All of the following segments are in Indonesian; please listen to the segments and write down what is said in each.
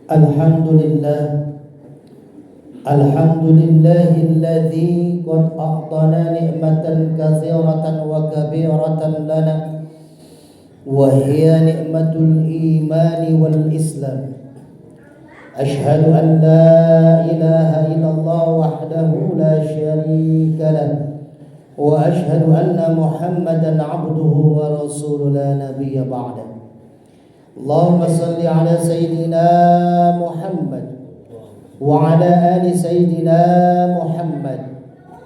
Alhamdulillah, alhamdulillahilladzi qad a'tana ni'matan katsiratan wa kabiratan lana wa hiya ni'matul imani wal islam. Ashhadu an la ilaha illallah wahdahu la syarika lah wa ashhadu anna Muhammadan 'abduhu wa rasuluhu la nabiyya ba'da. Allahumma salli ala sayyidina Muhammad wa ala ali sayyidina Muhammad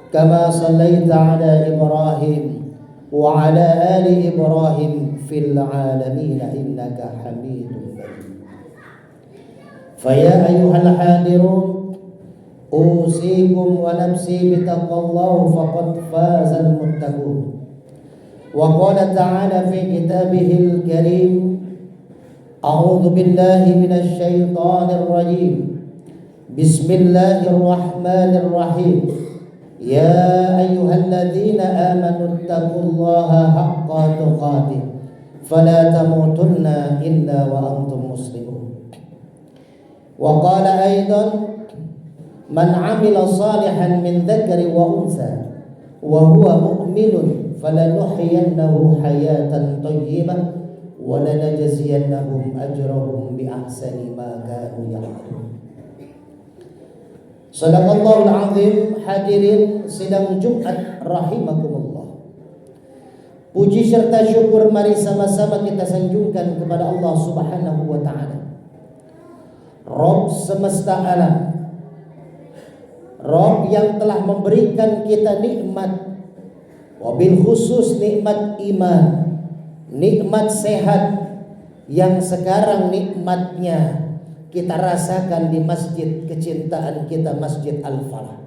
kama sallaita ala Ibrahim wa ala ali Ibrahim fil alamin innaka Hamidum Majid. Faya ayyuhal hadirun usikum wa nafsi bitaqwallah faqad fazal muttaqun. Wa qala ta'ala fi kitabihil karim A'udzu billahi minasy syaithanir rajim. Bismillahirrahmanirrahim. Ya ayyuhalladzina amanu taqullaha haqqa tuqatih fala tamutunna illa wa antum muslimun. Wa qala aidan man 'amila salihan min dzakari wa unsa wa huwa mu'minun falanuhyiyannahu hayatan thayyibah walanajziyannahum ajrahum bi ahsani ma kanu ya'malun. Shadaqallahul azim. Hadirin sidang Jumat rahimakumullah. Puji serta syukur mari sama-sama kita sanjungkan kepada Allah Subhanahu wa taala, Rabb semesta alam, Rabb yang telah memberikan kita nikmat, wabil khusus nikmat iman, nikmat sehat yang sekarang nikmatnya kita rasakan di masjid kecintaan kita, Masjid Al-Falah.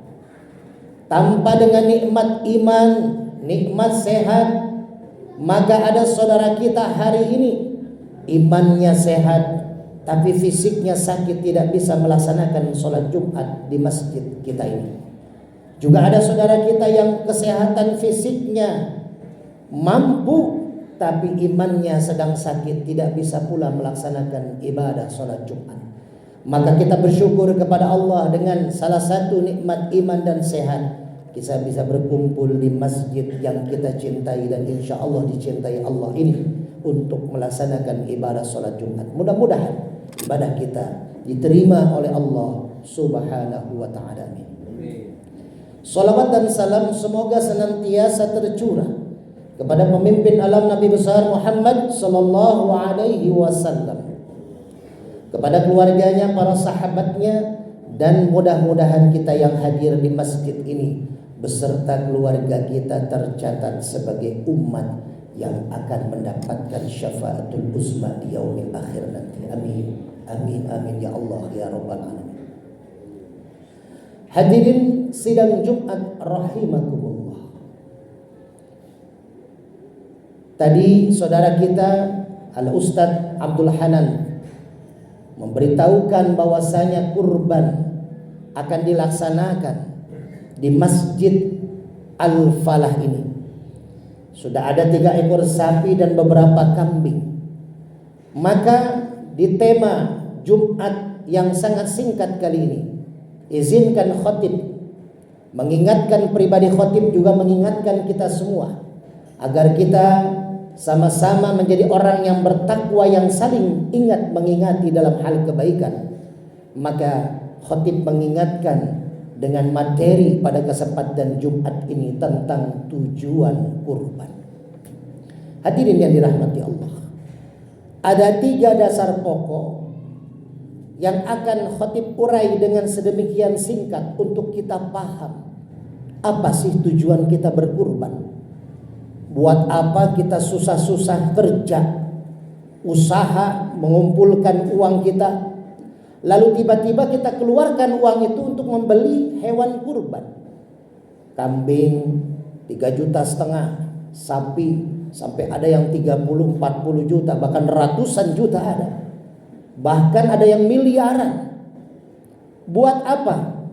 Tanpa dengan nikmat iman, nikmat sehat, maka ada saudara kita hari ini imannya sehat tapi fisiknya sakit, tidak bisa melaksanakan sholat Jumat di masjid kita ini. Juga ada saudara kita yang kesehatan fisiknya mampu tapi imannya sedang sakit, tidak bisa pula melaksanakan ibadah sholat Jumat. Maka kita bersyukur kepada Allah dengan salah satu nikmat iman dan sehat, kita bisa berkumpul di masjid yang kita cintai dan insya Allah dicintai Allah ini untuk melaksanakan ibadah sholat Jumat. Mudah-mudahan ibadah kita diterima oleh Allah Subhanahu wa ta'ala. Salawat dan salam semoga senantiasa tercurah kepada pemimpin alam Nabi besar Muhammad sallallahu alaihi wasallam, kepada keluarganya, para sahabatnya, dan mudah-mudahan kita yang hadir di masjid ini beserta keluarga kita tercatat sebagai umat yang akan mendapatkan syafaatul uzma di yaumil akhir nanti. Amin. Amin amin ya Allah ya rabbal alamin. Hadirin sidang Jumat rahimakumullah. Tadi saudara kita Al-Ustadz Abdul Hanan memberitahukan bahwasanya kurban akan dilaksanakan di Masjid Al-Falah ini. Sudah ada 3 ekor sapi dan beberapa kambing. Maka di tema Jumat yang sangat singkat kali ini, izinkan khotib mengingatkan, pribadi khotib juga mengingatkan kita semua agar kita sama-sama menjadi orang yang bertakwa, yang saling ingat mengingati dalam hal kebaikan. Maka khotib mengingatkan dengan materi pada kesempatan Jumat ini tentang tujuan kurban. Hadirin yang dirahmati Allah, ada 3 dasar pokok yang akan khotib urai dengan sedemikian singkat untuk kita paham apa sih tujuan kita berkurban. Buat apa kita susah-susah kerja, usaha, mengumpulkan uang kita, lalu tiba-tiba kita keluarkan uang itu untuk membeli hewan kurban. Kambing 3,5 juta, sapi sampai ada yang 30-40 juta, bahkan ratusan juta ada. Bahkan ada yang miliaran. Buat apa?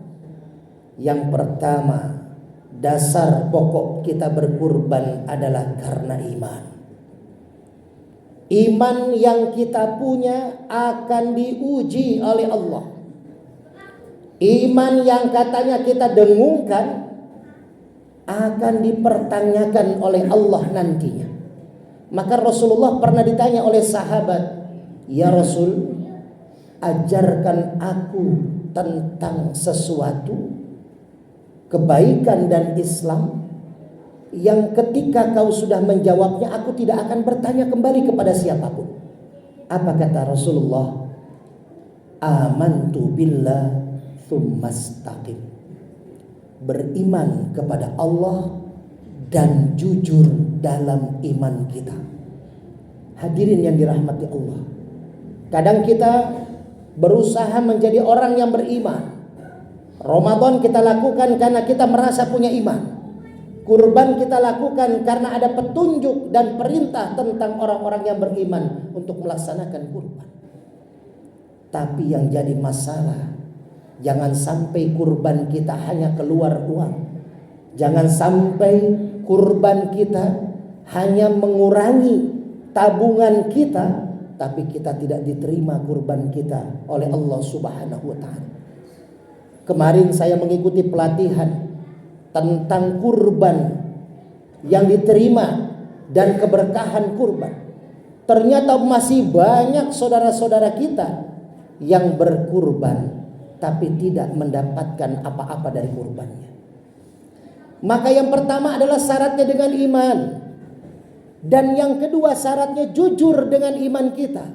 Yang pertama, dasar pokok kita berkurban adalah karena iman. Iman yang kita punya akan diuji oleh Allah. Iman yang katanya kita dengungkan akan dipertanyakan oleh Allah nantinya. Maka Rasulullah pernah ditanya oleh sahabat, "Ya Rasul, ajarkan aku tentang sesuatu kebaikan dan Islam yang ketika kau sudah menjawabnya aku tidak akan bertanya kembali kepada siapapun." Apa kata Rasulullah? "Amantu billah tsumastaqim." Beriman kepada Allah dan jujur dalam iman kita. Hadirin yang dirahmati Allah, kadang kita berusaha menjadi orang yang beriman. Ramadan kita lakukan karena kita merasa punya iman. Kurban kita lakukan karena ada petunjuk dan perintah tentang orang-orang yang beriman untuk melaksanakan kurban. Tapi yang jadi masalah, jangan sampai kurban kita hanya keluar uang. Jangan sampai kurban kita hanya mengurangi tabungan kita, tapi kita tidak diterima kurban kita oleh Allah Subhanahu wa taala. Kemarin saya mengikuti pelatihan tentang kurban yang diterima dan keberkahan kurban. Ternyata masih banyak saudara-saudara kita yang berkurban tapi tidak mendapatkan apa-apa dari kurbannya. Maka yang pertama adalah syaratnya dengan iman. Dan yang kedua syaratnya jujur dengan iman kita.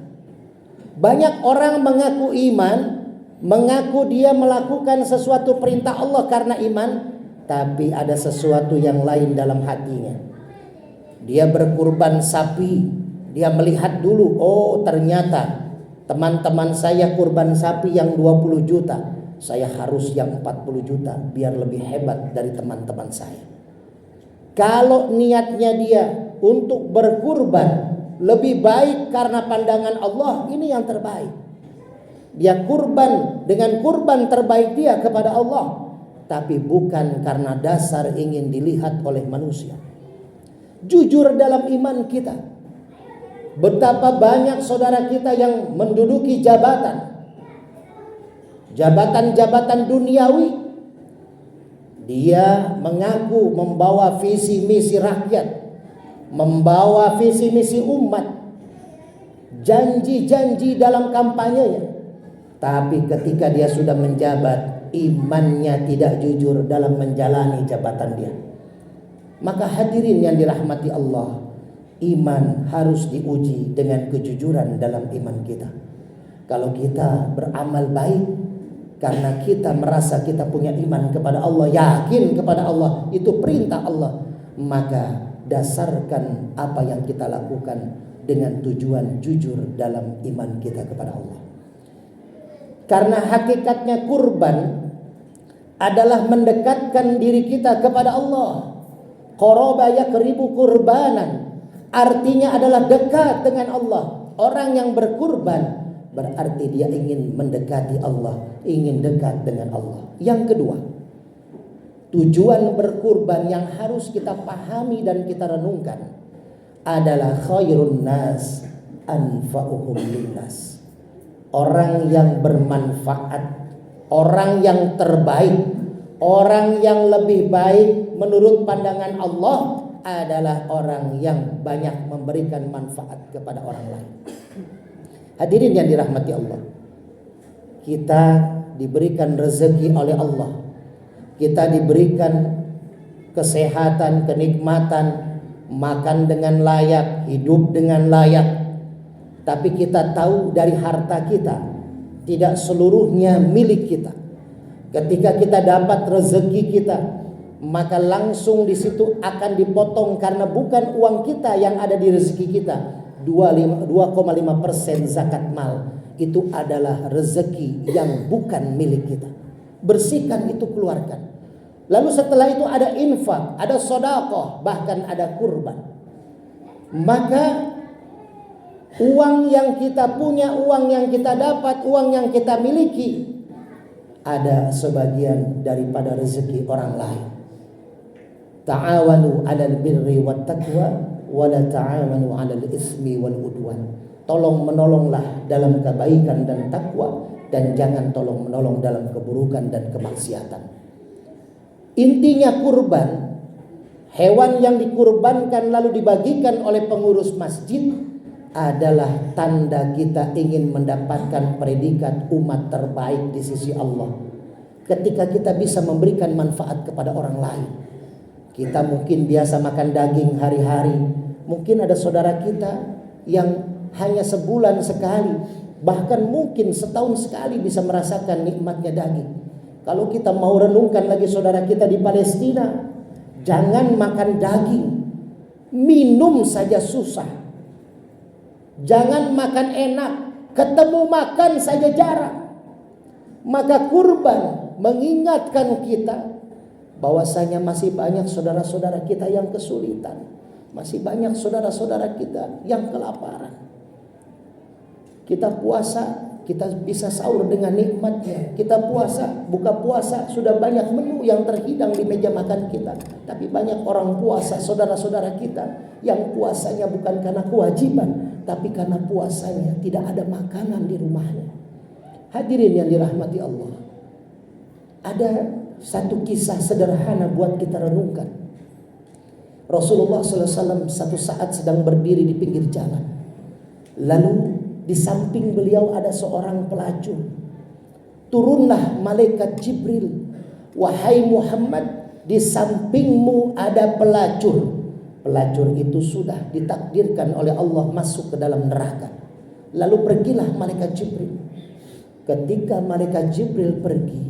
Banyak orang mengaku iman, mengaku dia melakukan sesuatu perintah Allah karena iman, tapi ada sesuatu yang lain dalam hatinya. Dia berkurban sapi, dia melihat dulu, oh ternyata teman-teman saya kurban sapi yang 20 juta, saya harus yang 40 juta biar lebih hebat dari teman-teman saya. Kalau niatnya dia untuk berkurban lebih baik karena pandangan Allah, ini yang terbaik. Dia kurban dengan kurban terbaik dia kepada Allah, tapi bukan karena dasar ingin dilihat oleh manusia. Jujur dalam iman kita. Betapa banyak saudara kita yang menduduki jabatan duniawi. Dia mengaku membawa visi misi rakyat, membawa visi misi umat, janji-janji dalam kampanyenya. Tapi ketika dia sudah menjabat, imannya tidak jujur dalam menjalani jabatan dia. Maka hadirin yang dirahmati Allah, iman harus diuji dengan kejujuran dalam iman kita. Kalau kita beramal baik karena kita merasa kita punya iman kepada Allah, yakin kepada Allah, itu perintah Allah, maka dasarkan apa yang kita lakukan dengan tujuan jujur dalam iman kita kepada Allah. Karena hakikatnya kurban adalah mendekatkan diri kita kepada Allah. Qaraba yakribu kurbanan, artinya adalah dekat dengan Allah. Orang yang berkurban berarti dia ingin mendekati Allah, ingin dekat dengan Allah. Yang kedua, tujuan berkurban yang harus kita pahami dan kita renungkan adalah khairun nas anfa'uhum linnas. Orang yang bermanfaat, orang yang terbaik, orang yang lebih baik menurut pandangan Allah adalah orang yang banyak memberikan manfaat kepada orang lain. Hadirin yang dirahmati Allah, kita diberikan rezeki oleh Allah, kita diberikan kesehatan, kenikmatan, makan dengan layak, hidup dengan layak. Tapi kita tahu dari harta kita tidak seluruhnya milik kita. Ketika kita dapat rezeki kita, maka langsung di situ akan dipotong karena bukan uang kita yang ada di rezeki kita. 2,5% zakat mal itu adalah rezeki yang bukan milik kita. Bersihkan itu, keluarkan. Lalu setelah itu ada infak, ada sedekah, bahkan ada kurban. Maka uang yang kita punya, uang yang kita dapat, uang yang kita miliki, ada sebagian daripada rezeki orang lain. Ta'awanu 'alal birri wat taqwa wa la ta'awanu 'alal itsmi wal 'udwan. Tolong menolonglah dalam kebaikan dan takwa, dan jangan tolong menolong dalam keburukan dan kemaksiatan. Intinya kurban, hewan yang dikurbankan lalu dibagikan oleh pengurus masjid adalah tanda kita ingin mendapatkan predikat umat terbaik di sisi Allah. Ketika kita bisa memberikan manfaat kepada orang lain. Kita mungkin biasa makan daging hari-hari. Mungkin ada saudara kita yang hanya sebulan sekali, bahkan mungkin setahun sekali bisa merasakan nikmatnya daging. Kalau kita mau renungkan lagi saudara kita di Palestina, jangan makan daging, minum saja susah. Jangan makan enak, ketemu makan saja jarang. Maka kurban mengingatkan kita bahwasanya masih banyak saudara-saudara kita yang kesulitan, masih banyak saudara-saudara kita yang kelaparan. Kita puasa, kita bisa sahur dengan nikmatnya. Kita puasa, buka puasa, sudah banyak menu yang terhidang di meja makan kita. Tapi banyak orang puasa, saudara-saudara kita, yang puasanya bukan karena kewajiban, tapi karena puasanya tidak ada makanan di rumahnya. Hadirin yang dirahmati Allah, ada satu kisah sederhana buat kita renungkan. Rasulullah SAW satu saat sedang berdiri di pinggir jalan. Lalu di samping beliau ada seorang pelacur. Turunlah malaikat Jibril. Wahai Muhammad, di sampingmu ada pelacur. Pelacur itu sudah ditakdirkan oleh Allah masuk ke dalam neraka. Lalu pergilah malaikat Jibril. Ketika malaikat Jibril pergi,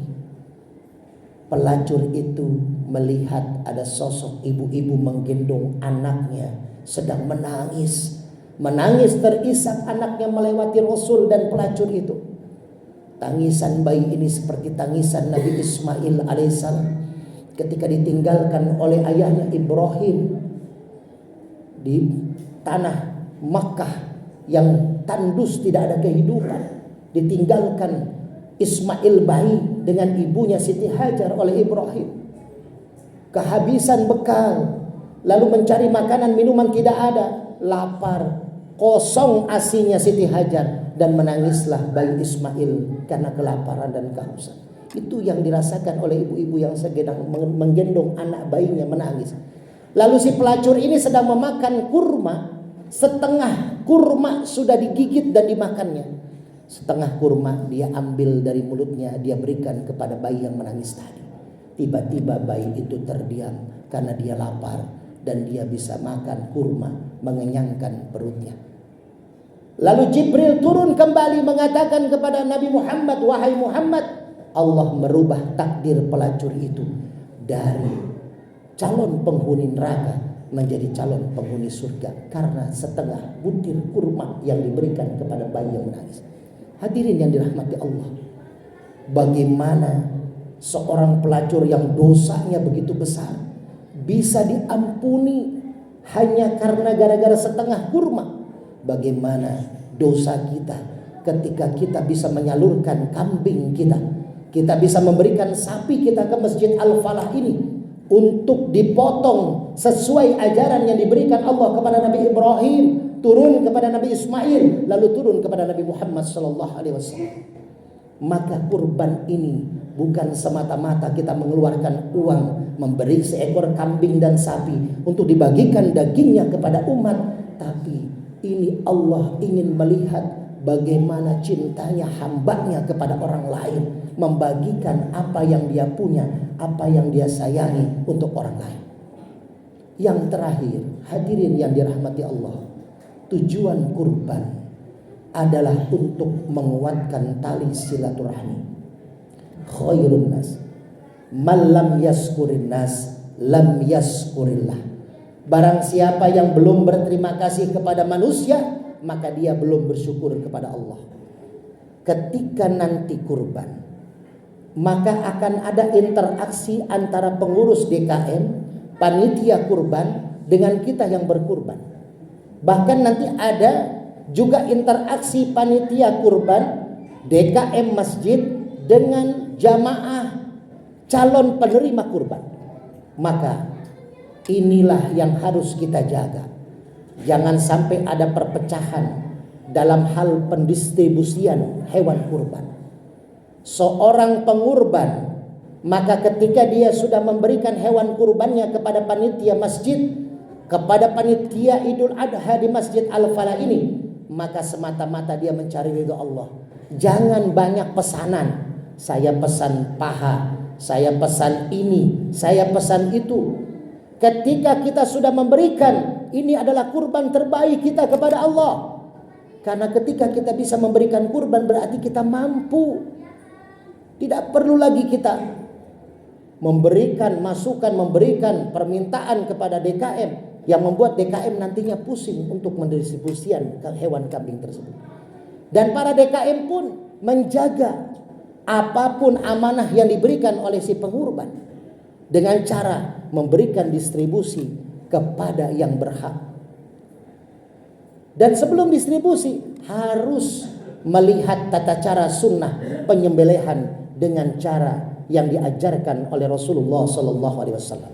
pelacur itu melihat ada sosok ibu-ibu menggendong anaknya sedang menangis. Menangis terisak anaknya melewati Rasul dan pelacur itu. Tangisan bayi ini seperti tangisan Nabi Ismail alaihissalam ketika ditinggalkan oleh ayahnya Ibrahim di tanah Makkah yang tandus tidak ada kehidupan. Ditinggalkan Ismail bayi dengan ibunya Siti Hajar oleh Ibrahim. Kehabisan bekal, lalu mencari makanan minuman tidak ada, lapar, kosong asinya Siti Hajar, dan menangislah bayi Ismail karena kelaparan dan kehausan. Itu yang dirasakan oleh ibu-ibu yang sedang menggendong anak bayinya menangis. Lalu si pelacur ini sedang memakan kurma, setengah kurma sudah digigit dan dimakannya. Setengah kurma dia ambil dari mulutnya, dia berikan kepada bayi yang menangis tadi. Tiba-tiba bayi itu terdiam karena dia lapar dan dia bisa makan kurma, mengenyangkan perutnya. Lalu Jibril turun kembali mengatakan kepada Nabi Muhammad, wahai Muhammad, Allah merubah takdir pelacur itu dari calon penghuni neraka menjadi calon penghuni surga karena setengah butir kurma yang diberikan kepada bayi yang menangis. Hadirin yang dirahmati Allah, bagaimana seorang pelacur yang dosanya begitu besar bisa diampuni hanya karena gara-gara setengah kurma? Bagaimana dosa kita ketika kita bisa menyalurkan kambing kita, kita bisa memberikan sapi kita ke Masjid Al-Falah ini untuk dipotong sesuai ajaran yang diberikan Allah kepada Nabi Ibrahim, turun kepada Nabi Ismail, lalu turun kepada Nabi Muhammad SAW. Maka kurban ini bukan semata-mata kita mengeluarkan uang, memberi seekor kambing dan sapi untuk dibagikan dagingnya kepada umat, tapi ini Allah ingin melihat bagaimana cintanya hambanya kepada orang lain, membagikan apa yang dia punya, apa yang dia sayangi untuk orang lain. Yang terakhir, hadirin yang dirahmati Allah, tujuan kurban adalah untuk menguatkan tali silaturahmi. Khairun nas man lam yaskurin nas lam yaskurillah. Barang siapa yang belum berterima kasih kepada manusia, maka dia belum bersyukur kepada Allah. Ketika nanti kurban, maka akan ada interaksi antara pengurus DKM, panitia kurban, dengan kita yang berkurban. Bahkan nanti ada juga interaksi panitia kurban DKM masjid dengan jamaah calon penerima kurban. Maka inilah yang harus kita jaga. Jangan sampai ada perpecahan dalam hal pendistribusian hewan kurban. Seorang pengurban, maka ketika dia sudah memberikan hewan kurbannya kepada panitia masjid, kepada panitia Idul Adha di Masjid Al-Falah ini, maka semata-mata dia mencari ridho Allah. Jangan banyak pesanan. Saya pesan paha, saya pesan ini, saya pesan itu. Ketika kita sudah memberikan, ini adalah kurban terbaik kita kepada Allah. Karena ketika kita bisa memberikan kurban berarti kita mampu. Tidak perlu lagi kita memberikan masukan, memberikan permintaan kepada DKM yang membuat DKM nantinya pusing untuk mendistribusikan hewan kambing tersebut. Dan para DKM pun menjaga apapun amanah yang diberikan oleh si pengurban dengan cara memberikan distribusi kepada yang berhak. Dan sebelum distribusi harus melihat tata cara sunnah penyembelihan dengan cara yang diajarkan oleh Rasulullah Sallallahu Alaihi Wasallam.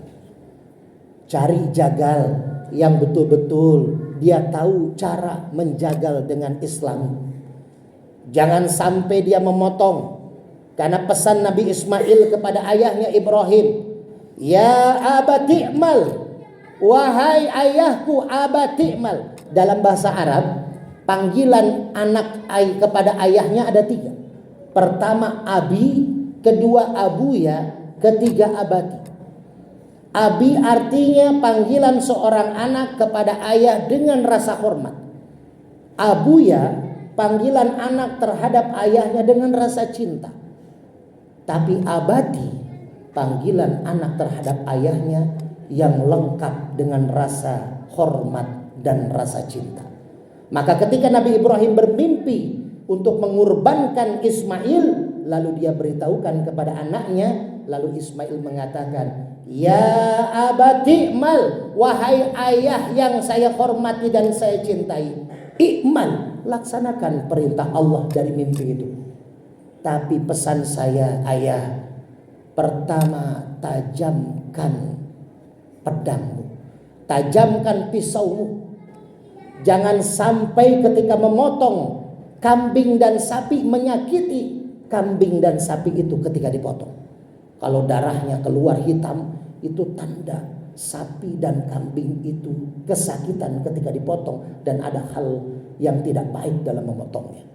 Cari jagal yang betul-betul dia tahu cara menjagal dengan Islam. Jangan sampai dia memotong, karena pesan Nabi Ismail kepada ayahnya Ibrahim, ya abati'mal, wahai ayahku abati'mal. Dalam bahasa Arab, panggilan anak kepada ayahnya ada 3. Pertama abi, kedua abuya, ketiga abati. Abi artinya panggilan seorang anak kepada ayah dengan rasa hormat. Abuya panggilan anak terhadap ayahnya dengan rasa cinta. Tapi abati panggilan anak terhadap ayahnya yang lengkap dengan rasa hormat dan rasa cinta. Maka ketika Nabi Ibrahim bermimpi untuk mengorbankan Ismail, lalu dia beritahukan kepada anaknya, lalu Ismail mengatakan, ya abati mal, wahai ayah yang saya hormati dan saya cintai, ikmal, laksanakan perintah Allah dari mimpi itu. Tapi pesan saya ayah, pertama tajamkan pedangmu, tajamkan pisaumu. Jangan sampai ketika memotong kambing dan sapi menyakiti kambing dan sapi itu ketika dipotong. Kalau darahnya keluar hitam, itu tanda sapi dan kambing itu kesakitan ketika dipotong dan ada hal yang tidak baik dalam memotongnya.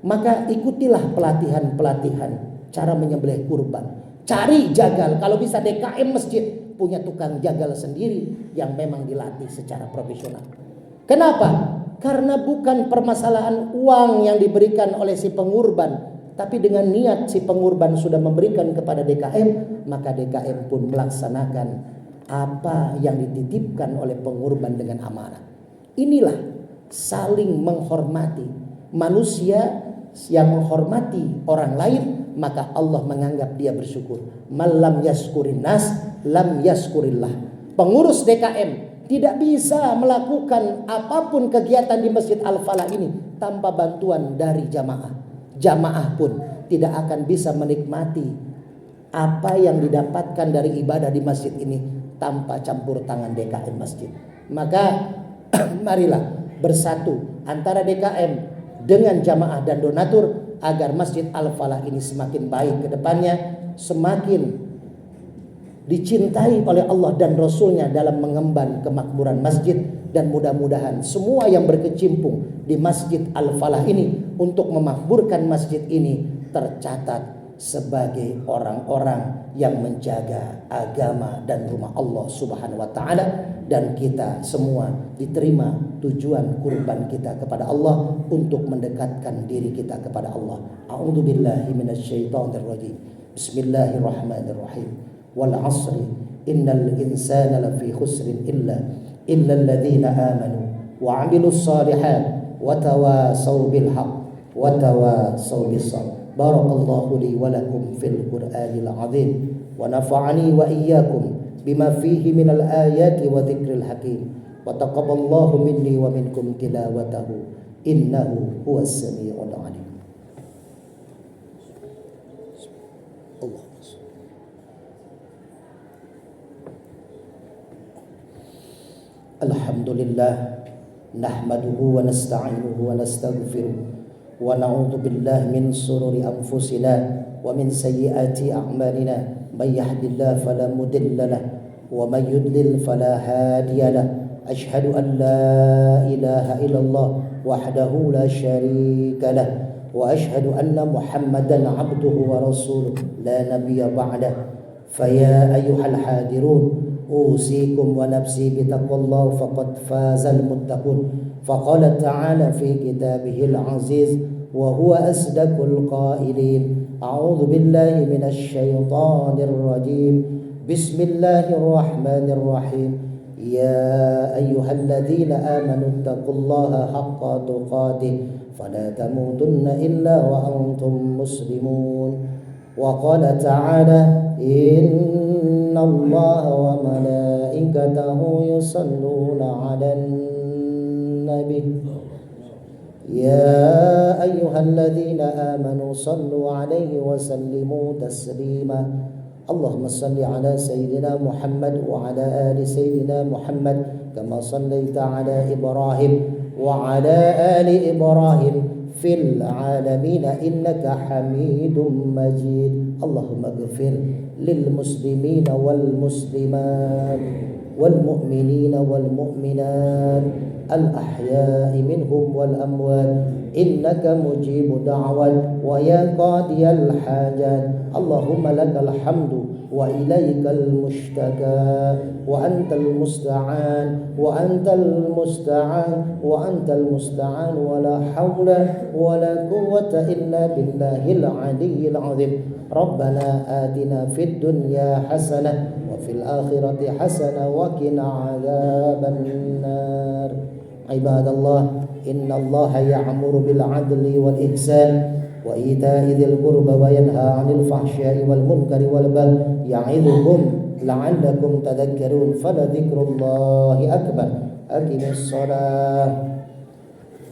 Maka ikutilah pelatihan-pelatihan cara menyembelih kurban. Cari jagal, kalau bisa DKM masjid punya tukang jagal sendiri yang memang dilatih secara profesional. Kenapa? Karena bukan permasalahan uang yang diberikan oleh si pengurban, tapi dengan niat si pengurban sudah memberikan kepada DKM, maka DKM pun melaksanakan apa yang dititipkan oleh pengurban dengan amanah. Inilah saling menghormati. Manusia yang menghormati orang lain, maka Allah menganggap dia bersyukur. Malam yaskurin nas, lam yaskurillah. Pengurus DKM tidak bisa melakukan apapun kegiatan di Masjid Al-Falah ini tanpa bantuan dari jamaah. Jamaah pun tidak akan bisa menikmati apa yang didapatkan dari ibadah di masjid ini tanpa campur tangan DKM masjid. Maka marilah bersatu antara DKM dengan jamaah dan donatur agar Masjid Al-Falah ini semakin baik ke depannya, semakin dicintai oleh Allah dan Rasulnya dalam mengemban kemakmuran masjid. Dan mudah-mudahan semua yang berkecimpung di Masjid Al-Falah ini untuk memakmurkan masjid ini tercatat sebagai orang-orang yang menjaga agama dan rumah Allah Subhanahu wa taala, dan kita semua diterima tujuan kurban kita kepada Allah untuk mendekatkan diri kita kepada Allah. A'udzubillahi minasyaitonir rajim. Bismillahirrahmanirrahim. Wal 'asri innal insana lafi khusrin illa alladhina amanu wa 'amilus shalihat wa tawasaw bil haqq wa tawasaw bis sabr. Barakallahu li wa lakum fil Qur'anil 'azim wa nafa'ani wa iyyakum bima fihi minal ayati wa dzikril hakim wa taqabbalallahu minni wa minkum tilawatahu innahu huwas samii'ul 'alim. Alhamdulillah nahmaduhu wa nasta'inuhu wa nastaghfiruh wa na'udzu billahi min sururi anfusina wa min sayyiati a'malina may yahdihillahu fala mudilla lahu wa may yudlil fala hadiya lahu asyhadu an la ilaha illallah wahdahu la syarika lahu wa asyhadu anna Muhammadan 'abduhu wa rasuluh la nabiyya ba'dah faya ayyuhal hadirun أوصيكم ونفسي بتقوى الله فقد فاز المتقون فقال تعالى في كتابه العزيز وهو أصدق القائلين أعوذ بالله من الشيطان الرجيم بسم الله الرحمن الرحيم يا أيها الذين آمنوا اتقوا الله حق تقاته فلا تموتن إلا وأنتم مسلمون وقال تعالى إن الله وملائكته يصلون على النبي يا أيها الذين آمنوا صلوا عليه وسلموا تسليما اللهم صل على سيدنا محمد وعلى آل سيدنا محمد كما صليت على إبراهيم وعلى آل إبراهيم في العالمين إنك حميد مجيد اللهم اغفر للمسلمين والمسلمات والمؤمنين والمؤمنات الأحياء منهم والأموات إنك مجيب دعوات ويا قاضي الحاجات اللهم لك الحمد وإليك المشتكى وأنت المستعان وأنت المستعان وأنت المستعان ولا حول ولا قوة إلا بالله العلي العظيم ربنا آتنا في الدنيا حسنة وفي الآخرة حسنة وقنا عذاب النار عباد الله إن الله يأمر بالعدل والإحسان وإيتاء ذي القربى وينهى عن الفحشاء والمنكر والبغي يعظكم لعلكم تذكرون فلذكر الله أكبر أقم الصلاة